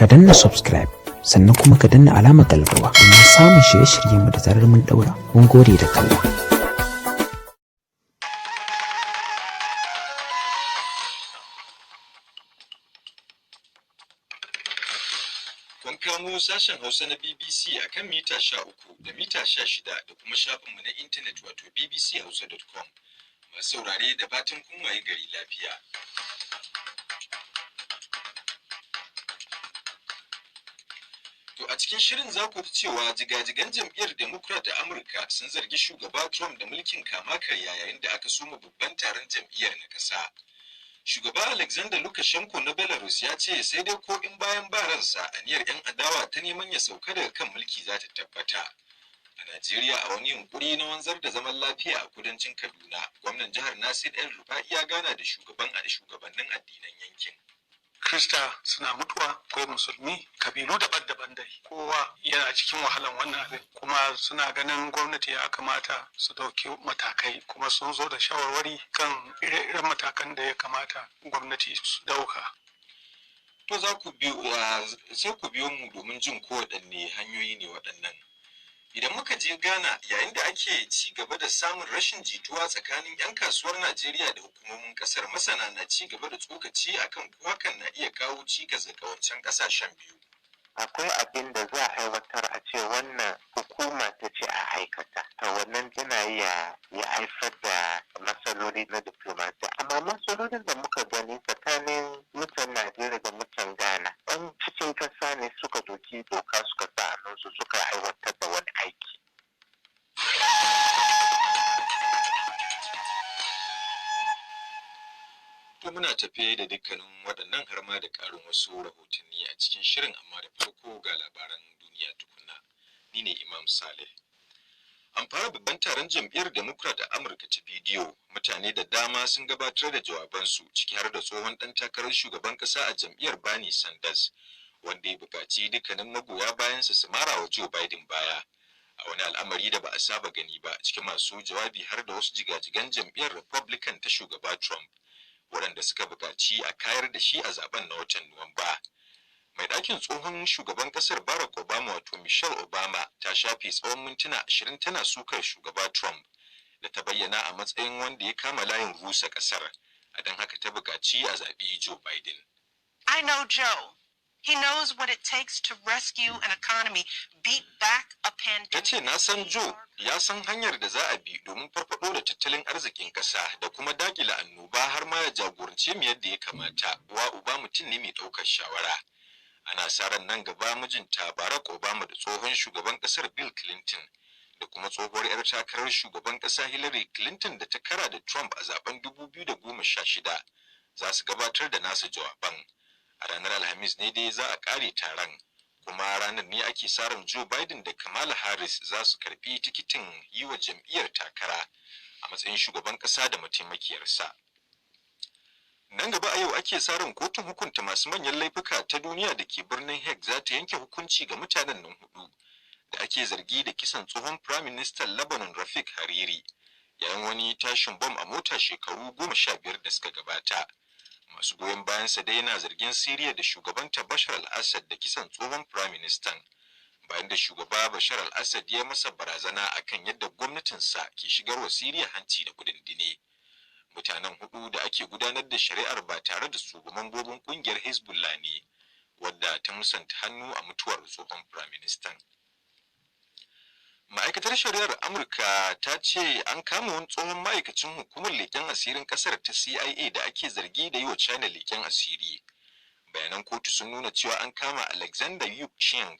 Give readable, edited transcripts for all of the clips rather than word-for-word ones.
ka danna subscribe sannan kuma ka danna alamar ƙararrawa domin samun shirye-shiryenmu da zarar mun daura. Mun gode da kallon. Kun kamo sashen Hausa na BBC a kan mita 13 da mita 16 da kuma shafinmu na intanet wato bbchausa.com. Masu saurare da fatan kun waye gari lafiya. To a cikin shirin za ku ji cewa jigajigan jam'iyyar Democrat a Amurka sun zargi shugaba Trump da mulkin kama karya yayin da aka soma babban taron jam'iyyar na ƙasa. Shugaba Alexander Lukashenko na Belarus ya ce sai dai ko in bayan ba ransa aniyar 'yan adawa ta neman ya sauka daga kan mulki za ta tabbata. A Najeriya a wani yunkuri na wanzar da zaman lafiya a kudancin Kaduna, gwamnan jihar Nasir El-Rufai ya gana da shugabannin addinan yankin. Krista suna mutuwa ko musulmi, kabilu daban-daban dai kowa yana cikin wahalan wannan abin, kuma suna ganin gwamnati ya kamata su dauki matakai, kuma sun zo da shawarwari kan ire-iren matakan da ya kamata gwamnati su dauka. To sai ku biyo mu domin jin ko waɗanne hanyoyi ne waɗannan. Idan muka je Ghana, yayin da ake ci gaba da samun rashin jituwa tsakanin 'yan kasuwar Najeriya da hukumomin kasar, masana na ci gaba da tsokaci akan ko hakan na iya kawo cikas ga wancan kasashen biyu. Akwai abin da za a aiwatar a ce wannan hukuma ta ce a aikata, ta wannan tana iya ya haifar da matsaloli na diplomasiya. Amma matsalolin da muka gani tsakanin mutan Najeriya da mutan Ghana, 'yan cikin kasa ne suka doki doka suka sa hannunsu suka aiwatar da wani aiki. To muna tafe da dukkanin waɗannan har ma da ƙarin wasu rahotanni a cikin shirin, amma da farko ga labaran duniya tukunna. Ni ne Imam Saleh. An fara babban taron jam'iyyar Democrat a Amurka ta bidiyo. Mutane da dama sun gabatar da jawabansu, ciki har da tsohon ɗan takarar shugaban ƙasa a jam'iyyar Bernie Sanders, wanda ya buƙaci dukkanin magoya bayansa su mara wa Joe Biden baya. A wani al'amari da ba a saba gani ba, cikin masu jawabi har da wasu jigajigan jam'iyyar Republican ta shugaba Trump, waɗanda suka buƙaci a kayar da shi a zaben na watan Nuwamba. Mai ɗakin tsohon shugaban ƙasar Barack Obama wato Michelle Obama ta shafe tsawon mintuna 20 tana sukar shugaba Trump, da ta bayyana a matsayin wanda ya kama layin rusa ƙasar, a don haka ta buƙaci a zaɓi Joe Biden. I know Joe. He knows what it takes to rescue an economy, beat back a pandemic. Ta ce na san Joe ya san hanyar da za a bi domin farfado da tattalin arzikin ƙasa da kuma dakila annoba, har ma ya jagorance mu yadda ya kamata. Wa uba mutum ne mai ɗaukar shawara. Ana sa ran nan gaba mijinta Barack Obama da tsohon shugaban ƙasar Bill Clinton da kuma tsohuwar 'yar takarar shugaban ƙasa Hillary Clinton da ta kara da Trump a zaben 2016 za su gabatar da nasu jawaban. A ranar Alhamis ne dai za a ƙare taron, kuma ranar ne ake sa ran Joe Biden da Kamala Harris za su karɓi tikitin yi wa jam'iyyar takara a matsayin shugaban ƙasa da mataimakiyarsa. Nan gaba a yau ake sa ran kotun hukunta masu manyan laifuka ta duniya da ke birnin Hague za ta yanke hukunci ga mutanen nan hudu da ake zargi da kisan tsohon Firaministan Lebanon Rafik Hariri yayin wani tashin bom a mota shekaru 15 da suka gabata. Masu goyon bayansa dai yana zargin Siriya da shugabanta Bashar al-Assad da kisan tsohon Firaministan, bayan da shugaba Bashar al-Assad ya masa barazana akan yadda gwamnatinsa ke shigarwa Siriya hanci da kudindine. Mutanen hudu da ake gudanar da shari'ar ba tare da su ba mambobin kungiyar Hezbollah ne, wadda ta musanta hannu a mutuwar tsohon Firaministan. Ma'aikatar shari'ar Amurka ta ce an kama wani tsohon ma'aikacin hukumar leƙen asirin ƙasar ta CIA da ake zargi da yi wa China leƙen asiri. Bayanan kotu sun nuna cewa an kama Alexander Yu Cheng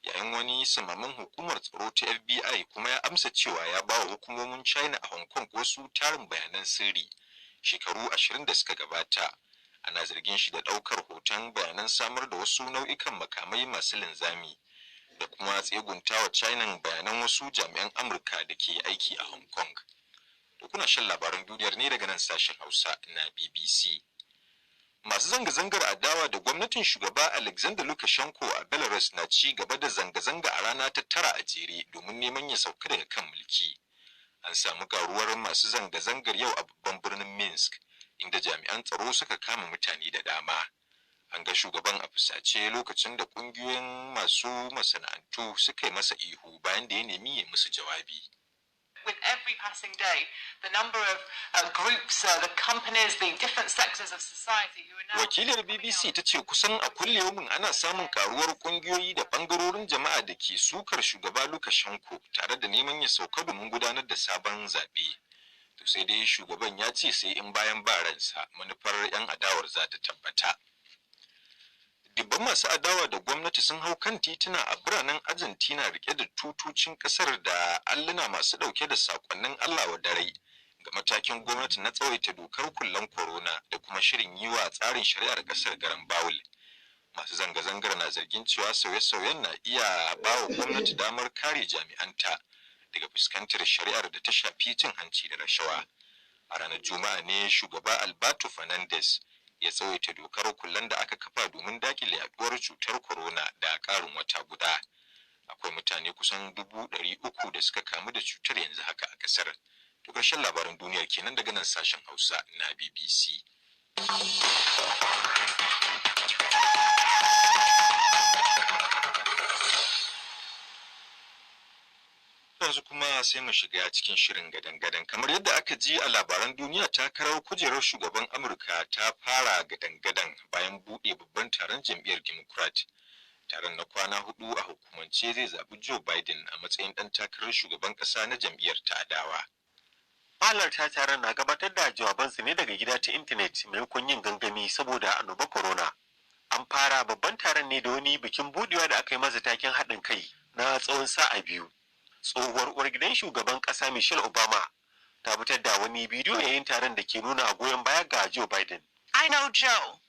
yayin wani samaman hukumar tsaro ta FBI, kuma ya amsa cewa ya ba wa hukumomin China a Hong Kong wasu tarin bayanan sirri shekaru 20 da suka gabata. Ana zargin shi da ɗaukar hoton bayanan samar da wasu nau'ikan makamai masu linzami da kuma tseguntawa China bayanan wasu jami'an Amurka da ke aiki a Hong Kong. Da kuna shan labaran duniyar ne daga nan sashen Hausa na BBC. Masu zanga-zangar adawa da gwamnatin shugaba Alexander Lukashenko a Belarus na ci gaba da zanga-zanga a rana ta 9 a jere domin neman ya sauka daga kan mulki. An samu karuwar masu zanga-zangar yau a babban birnin Minsk, inda jami'an tsaro suka kama mutane da dama. An ga shugaban a fusace lokacin da ƙungiyoyin masu masana'antu suka yi masa ihu bayan da ya nemi ya musu jawabi. With every passing day, the number of groups, the companies, the different sectors of society who are now... Wakilar BBC ta ce kusan a kullum ana samun karuwar kungiyoyi da bangarorin jama'a da ke sukar shugaba Lukashenko tare da neman ya sauka domin gudanar da sabon zaɓe. To sai dai shugaban ya ce sai in bayan ba ransa manufar 'yan adawar za ta tabbata. Dubban masu adawa da gwamnati sun hau kan tituna a biranen Argentina rike da tutocin kasar da alluna masu dauke da sakonnin Allah wa dare ga matakin gwamnati na tsawaita dokar kullen corona da kuma shirin yi wa tsarin shari'ar kasar garan bawul. Masu zanga-zangar na zargin cewa sauye-sauyen na iya ba wa gwamnati damar kare jami'anta daga fuskantar shari'ar da ta shafi cin hanci da rashawa. A ranar Juma'a ne shugaba Alberto Fernandez ya tsawaita dokar kullen da aka kafa domin dakile yaduwar cutar corona da karin wata guda. Akwai mutane kusan 300,000 da suka kamu da cutar yanzu haka a kasar. To ƙarshen labaran duniyar kenan daga nan sashen Hausa na BBC. Yanzu kuma sai mu shiga cikin shirin gadan-gadan. Kamar yadda aka ji a labaran duniya, takarar kujerar shugaban Amurka ta fara gadan-gadan bayan buɗe babban taron jam'iyyar Democrat. Taron na kwana 4 a hukumance zai zaɓi Joe Biden a matsayin ɗan takarar shugaban ƙasa na jam'iyyar ta adawa. Mahalarta taron na gabatar da jawabansu ne daga gida ta intanet maimakon yin gangami saboda annobar corona. An fara babban taron ne da wani bikin buɗewa da aka yi masa taken haɗin kai na tsawon sa'a 2. Tsohuwar uwar gidan shugaban ƙasa Michelle Obama ta fitar da wani bidiyo yayin taron da ke nuna goyon baya ga Joe Biden. I know Joe.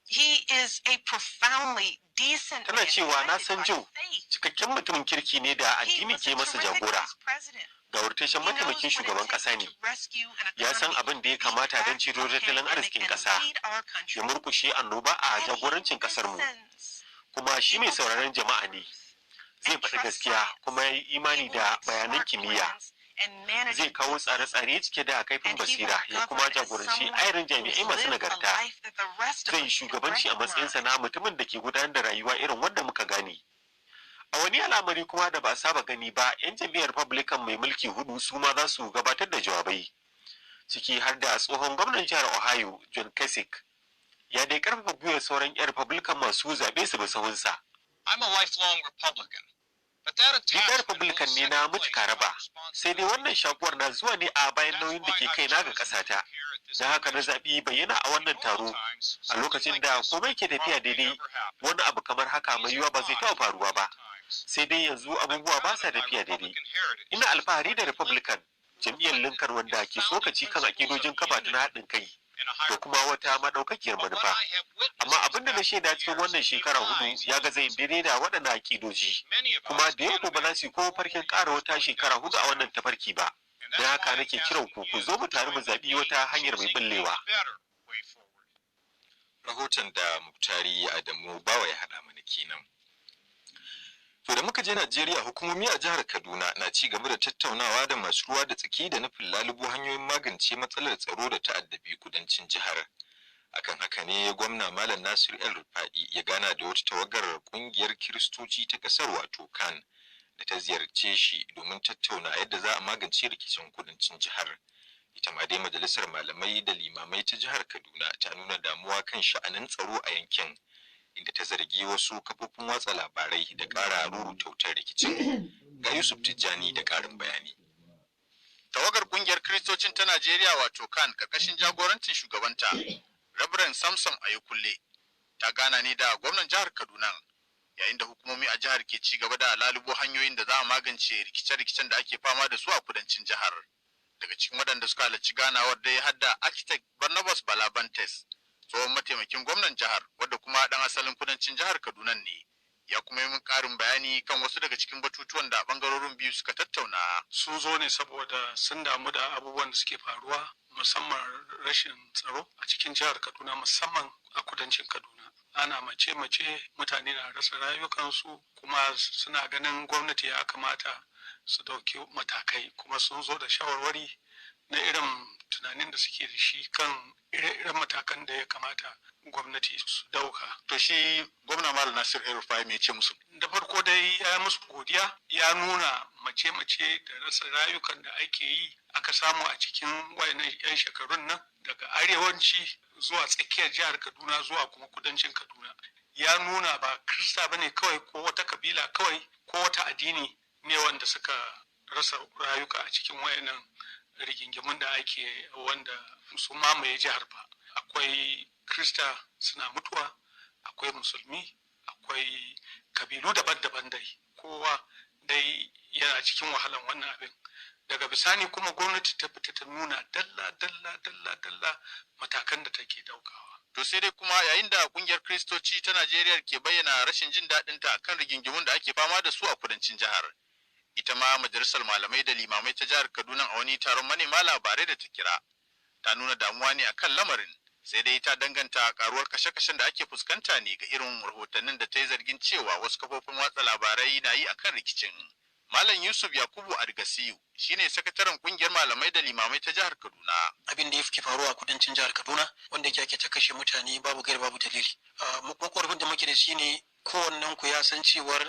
He is a profoundly decent Tana cewa na san Joe, cikakken mutumin kirki ne da addini ke masa jagora. Ga wurtashen mataimakin shugaban ƙasa ne. Ya san abin da ya kamata don ceto tattalin arzikin ƙasa, ya murkushe annoba a jagorancin ƙasarmu. Kuma shi mai sauraron jama'a ne. Zai faɗi gaskiya kuma ya yi imani da bayanan kimiyya. Zai kawo tsare-tsare cike da kaifin basira ya kuma jagoranci ayarin jami'ai masu nagarta. Zai yi shugabanci a matsayinsa na mutumin da ke gudanar da rayuwa irin wanda muka gane. A wani al'amari kuma da ba a saba gani ba, 'yan jam'iyyar Republican mai mulki 4 su ma za su gabatar da jawabai. Ciki har da tsohon gwamnan jihar Ohio, John Kasich. Ya dai karfafa gwiwar sauran 'yan Republican masu zaɓe su bi sahunsa. I'm a lifelong Republican. Ni ɗan Republican ne na mutuka raba, sai dai wannan shakuwar na zuwa ne a bayan nauyin da ke kaina ga ƙasata. Don haka na zaɓi bayyana a wannan taro a lokacin da komai ke tafiya daidai, wani abu kamar haka mai yiwuwa ba zai taɓa faruwa ba. Sai dai yanzu abubuwa ba sa tafiya daidai. Ina alfahari da Republican, jam'iyyar Lincoln wanda ke tsokaci kan akidojin kafa ta haɗin kai da kuma wata maɗaukakiyar manufa. Amma abin da na shaida cikin wannan shekara 4 ya ga zai daidai da waɗannan akidoji, kuma da yau ba za su ko farkin ƙara wata shekara 4 a wannan tafarki ba. Don haka nake kiran ku zo mu tare mu zaɓi wata hanyar mai ɓullewa. Rahoton da Muktari Adamu Bawa ya haɗa mana kenan. To da muka je Najeriya, hukumomi a jihar Kaduna na ci gaba da tattaunawa da masu ruwa da tsaki da nufin lalubo hanyoyin magance matsalar tsaro da ta'addabi kudancin jihar. Akan haka ne gwamna Malam Nasir El Rufai ya gana da wata tawagar kungiyar Kiristoci ta kasar wato CAN da ta ziyarce shi domin tattauna yadda za a magance rikicin kudancin jihar. Ita ma dai majalisar malamai da limamai ta jihar Kaduna ta nuna damuwa kan sha'anin tsaro a yankin, inda ta zargi wasu kafofin watsa labarai da ƙara ruruta wutar rikicin. Ga Yusuf Tijjani da ƙarin bayani. Tawagar kungiyar Kiristocin ta Najeriya wato CAN karkashin jagorancin shugabanta Reverend Samson Ayekulle ta gana ne da gwamnan jihar Kaduna, yayin da hukumomi a jihar ke ci gaba da lalubo hanyoyin da za a magance rikice-rikicen da ake fama da su a kudancin jihar. Daga cikin waɗanda suka halarci ganawar da ya hadda Architect Barnabas Balabantes, tsohon mataimakin gwamnan jihar wadda kuma ɗan asalin kudancin jihar Kaduna ne. Ya kuma yi min ƙarin bayani kan wasu daga cikin batutuwan da ɓangarorin biyu suka tattauna. Sun zo ne saboda sun damu da abubuwan da suke faruwa, musamman rashin tsaro a cikin jihar Kaduna, musamman a kudancin Kaduna. Ana mace-mace, mutane na rasa rayukansu, kuma suna ganin gwamnati ya kamata su dauki matakai, kuma sun zo da shawarwari na irin tunanin da suke da shi kan irin matakan da ya kamata gwamnati su dauka. To shi gwamna Malam Nasir El-Rufai me ce musu? Da farko dai ya musu godiya, ya nuna mace-mace da rasa rayukan da ake yi aka samu a cikin wayannan 'yan shekarun nan daga arewanci zuwa tsakiyar jihar Kaduna zuwa kuma kudancin Kaduna. Ya nuna ba Kirista bane kawai ko wata kabila kawai ko wata addini ne wanda suka rasa rayuka a cikin wayannan rigingimun da ake wanda su mamaye jihar ba. Akwai Kirista suna mutuwa, akwai musulmi, akwai kabilu daban-daban dai. Kowa dai yana cikin wahalan wannan abin. Daga bisani kuma gwamnati ta fita ta nuna dalla matakan da take daukawa. To sai dai kuma yayin da kungiyar Kiristoci ta Najeriya ke bayyana rashin jin daɗin ta kan rigingimun da ake fama da su a kudancin jihar. Ita ma majalisar malamai da limamai ta jihar Kaduna a wani taron manema labarai da ta kira ta nuna damuwa ne akan lamarin, sai dai ta danganta karuwar kashe-kashen da ake fuskanta ne ga irin rahotannin da ta yi zargin cewa wasu kafofin watsa labarai na yi akan rikicin. Malam Yusuf Yakubu Argasiyu shine sakataren kungiyar malamai da limamai ta jihar Kaduna. Abin da ya fi faruwa a kudancin jihar Kaduna wanda yake ta kashe mutane babu gaira babu dalili. Makorafin da muke da shi ne kowannen ku ya san cewar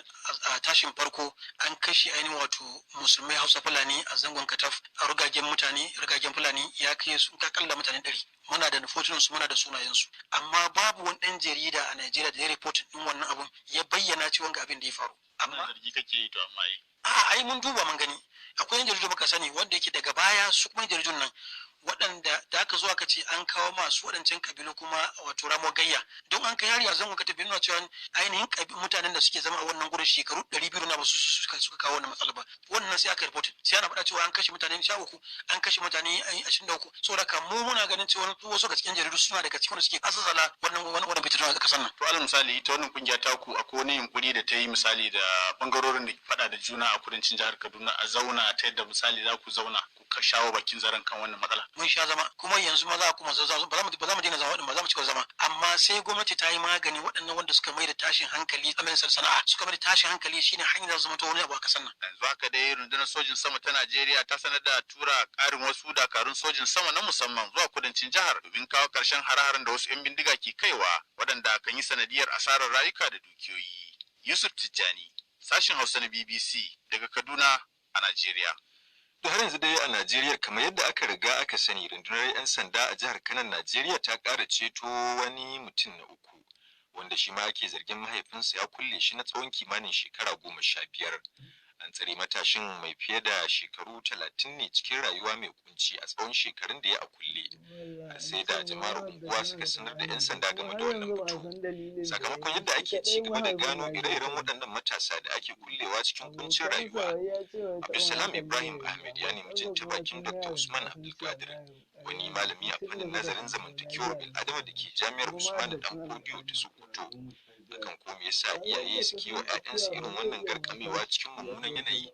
a tashin farko an kashe ainihin wato musulmai Hausa Fulani a zangon Kataf a rugagen Fulani ya kai sun kakalla mutane 100. Muna da fotunan su, muna da sunayen su, amma babu wani ɗan jarida a Najeriya da ya report din wannan abun ya bayyana cewa ga abin da ya faru. Amma zargi kake yi to amma ai mun duba mun gani akwai yan jaridu muka sani wanda yake daga baya su kuma jaridun nan waɗanda da aka zo aka ce an kawo masu waɗancan kabilu kuma wato ramo gayya don an kai har yanzu mun ka tafi nuna cewa ainihin mutanen da suke zama a wannan gurin shekaru 200 na ba su suka kawo wannan matsala ba. Wannan sai aka report sai ana faɗa cewa an kashe mutane 13, an kashe mutane 23. saboda kan mu muna ganin cewa wasu ga cikin jaridu suna daga cikin da suke asasala wannan fitina ga kasan nan. To alal misali ita wannan kungiya ta ku akwai wani yunkuri da ta yi misali da bangarorin da faɗa da juna a kudancin jihar Kaduna a zauna ta yadda misali za ku zauna ku shawo bakin zaren kan wannan matsala. Mun sha zama kuma yanzu ma za kuma ba za mu daina zama ba za mu ci zama, amma sai gwamnati ta yi magani waɗannan wanda suka mai da tashin hankali a ministar sana'a suka mai da tashin hankali shine hanyar da zama ta wani abu a kasan nan. Yanzu haka dai rundunar sojin sama ta Najeriya ta sanar da tura ƙarin wasu dakarun sojin sama na musamman zuwa kudancin jihar domin kawo ƙarshen hare-haren da wasu 'yan bindiga ke kaiwa waɗanda kan yi sanadiyar asarar rayuka da dukiyoyi. Yusuf Tijjani, sashin Hausa na BBC daga Kaduna a Najeriya. To har yanzu dai a Najeriya kamar yadda aka riga aka sani rundunar 'yan sanda a jihar Kano Najeriya ta ƙara ceto wani mutum na uku wanda shi ma ake zargin mahaifinsa ya kulle shi na tsawon kimanin shekara 15. An tsare matashin mai fiye da shekaru 30 ne cikin rayuwa mai kunci a tsawon shekarun da ya a kulle. Sai da jama'ar unguwa suka sanar da 'yan sanda game da wannan batu. Sakamakon yadda ake ci gaba da gano ire-iren waɗannan matasa da ake kullewa cikin kuncin rayuwa. Abdulsalam Ibrahim Ahmed ya nemi jin ta bakin Dr. Usman Abdulkadir, wani malami a fannin nazarin zamantakewar bil'adama da ke jami'ar Usman Dan Fodiyo ta Sokoto. Akan ko me yasa iyaye suke wa 'ya'yansu irin wannan garkamewa cikin mummunan yanayi.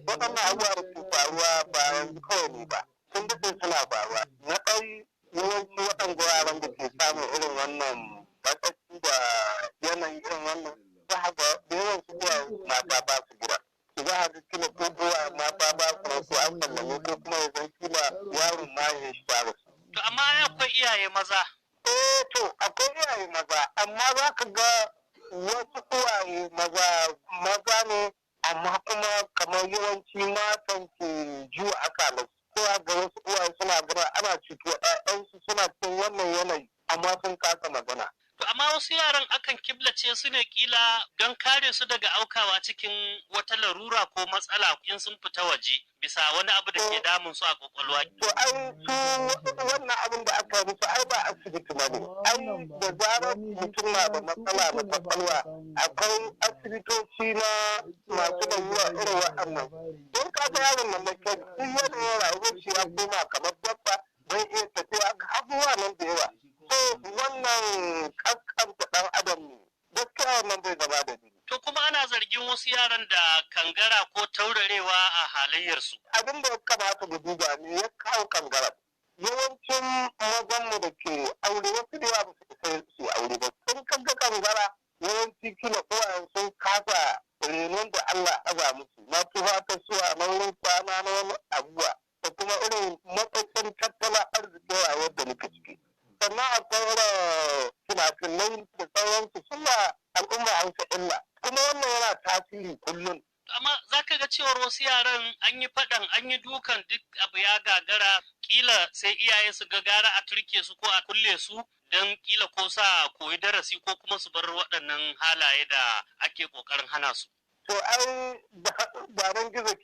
Waɗannan abubuwa da ke faruwa ba yanzu kawai ne ba, sun daɗe suna faruwa. Na ɗan yawanci waɗanda yaran da ke samun irin wannan matsatsi da yanayi irin wannan za a ga da yawan su kuwa mata ba su gida. Za a ga kila ko kowa mata ba su rasu an sallame ko kuma ya zan kila yaron ma ya shi ba su. To amma akwai iyaye maza. To akwai iyaye maza amma za ka ga wasu uwaye maza ne amma kuma kamar yawanci matan ke juwa akalar ko ga wasu uwaye suna gana ana cutuwa ƴaƴansu suna cikin wannan yanayi amma sun kasa magana. To amma wasu yaran akan kiblace su ne kila don kare su daga aukawa cikin wata larura ko matsala in sun fita waje bisa wani abu da ke damun su a kwakwalwa. To ai su wannan abin da aka musu ai ba asibiti ba ne. Ai da zarar mutum na da matsala na kwakwalwa akwai asibitoci na masu lalura irin waɗannan. Don ka ga yaron nan da kyau duk yanayin rayuwar shi ya koma kamar dabba bai iya tafiya abubuwa nan da yawa. So wannan kaskanta ɗan adam ne gaskiya wannan bai zama da jini. To kuma ana zargin wasu yaran da kangara ko taurarewa a halayyarsu. Abin da ya kamata da duba ne ya kawo kangara. Yawancin mazanmu da ke aure wasu da yawa ba su isa su aure ba. Sun kaga kangara yawanci kila uwayen sun kasa renon da Allah aza musu. Na tufa ta suwa na wurin kwana na wani abubuwa. Da kuma irin illa kuma wannan yana tasiri kullum. Amma za ka ga cewar wasu yaran an yi faɗan an yi dukan duk abu ya gagara kila sai iyaye su ga gara a turke su ko a kulle su don kila ko sa koyi darasi ko kuma su bar waɗannan halaye da ake ƙoƙarin hana su. To ai baban gizo ke